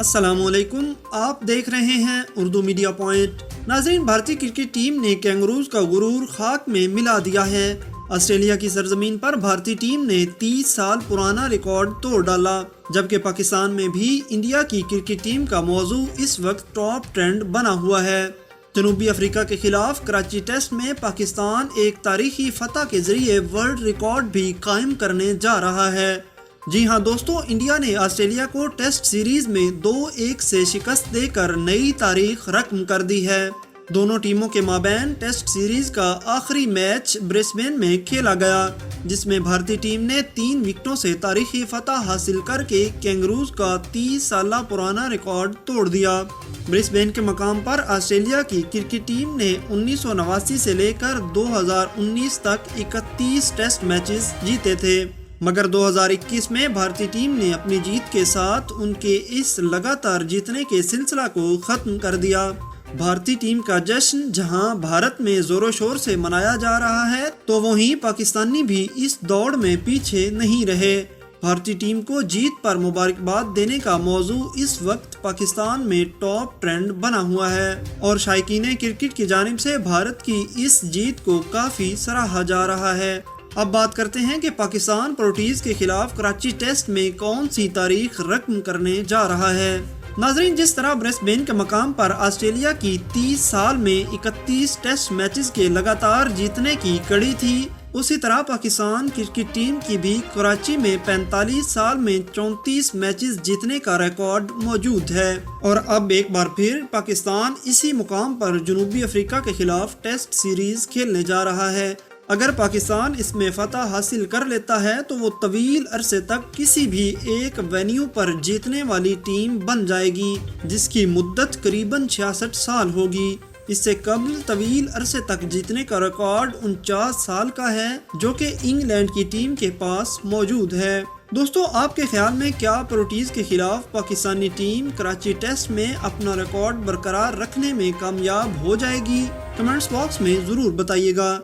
السلام علیکم، آپ دیکھ رہے ہیں اردو میڈیا پوائنٹ۔ ناظرین، بھارتی کرکٹ ٹیم نے کینگروز کا غرور خاک میں ملا دیا ہے۔ آسٹریلیا کی سرزمین پر بھارتی ٹیم نے 30 سال پرانا ریکارڈ توڑ ڈالا، جبکہ پاکستان میں بھی انڈیا کی کرکٹ ٹیم کا موضوع اس وقت ٹاپ ٹرینڈ بنا ہوا ہے۔ جنوبی افریقہ کے خلاف کراچی ٹیسٹ میں پاکستان ایک تاریخی فتح کے ذریعے ورلڈ ریکارڈ بھی قائم کرنے جا رہا ہے۔ جی ہاں دوستو، انڈیا نے آسٹریلیا کو ٹیسٹ سیریز میں 2-1 سے شکست دے کر نئی تاریخ رقم کر دی ہے۔ دونوں ٹیموں کے مابین ٹیسٹ سیریز کا آخری میچ برسبین میں کھیلا گیا، جس میں بھارتی ٹیم نے 3 وکٹوں سے تاریخی فتح حاصل کر کے کینگروز کا 30 سالہ پرانا ریکارڈ توڑ دیا۔ برسبین کے مقام پر آسٹریلیا کی کرکٹ ٹیم نے 1989 سے لے کر 2019 تک 31 ٹیسٹ میچز جیتے تھے، مگر 2021 میں بھارتی ٹیم نے اپنی جیت کے ساتھ ان کے اس لگاتار جیتنے کے سلسلہ کو ختم کر دیا۔ بھارتی ٹیم کا جشن جہاں بھارت میں زور و شور سے منایا جا رہا ہے، تو وہیں پاکستانی بھی اس دوڑ میں پیچھے نہیں رہے۔ بھارتی ٹیم کو جیت پر مبارکباد دینے کا موضوع اس وقت پاکستان میں ٹاپ ٹرینڈ بنا ہوا ہے، اور شائقین کرکٹ کی جانب سے بھارت کی اس جیت کو کافی سراہا جا رہا ہے۔ اب بات کرتے ہیں کہ پاکستان پروٹیز کے خلاف کراچی ٹیسٹ میں کون سی تاریخ رقم کرنے جا رہا ہے۔ ناظرین، جس طرح برسبین کے مقام پر آسٹریلیا کی 30 سال میں 31 ٹیسٹ میچز کے لگاتار جیتنے کی کڑی تھی، اسی طرح پاکستان کرکٹ ٹیم کی بھی کراچی میں 45 سال میں 34 میچز جیتنے کا ریکارڈ موجود ہے، اور اب ایک بار پھر پاکستان اسی مقام پر جنوبی افریقہ کے خلاف ٹیسٹ سیریز کھیلنے جا رہا ہے۔ اگر پاکستان اس میں فتح حاصل کر لیتا ہے تو وہ طویل عرصے تک کسی بھی ایک وینیو پر جیتنے والی ٹیم بن جائے گی، جس کی مدت قریباً 66 سال ہوگی۔ اس سے قبل طویل عرصے تک جیتنے کا ریکارڈ 49 سال کا ہے، جو کہ انگلینڈ کی ٹیم کے پاس موجود ہے۔ دوستو، آپ کے خیال میں کیا پروٹیز کے خلاف پاکستانی ٹیم کراچی ٹیسٹ میں اپنا ریکارڈ برقرار رکھنے میں کامیاب ہو جائے گی؟ کمنٹس باکس میں ضرور بتائیے گا۔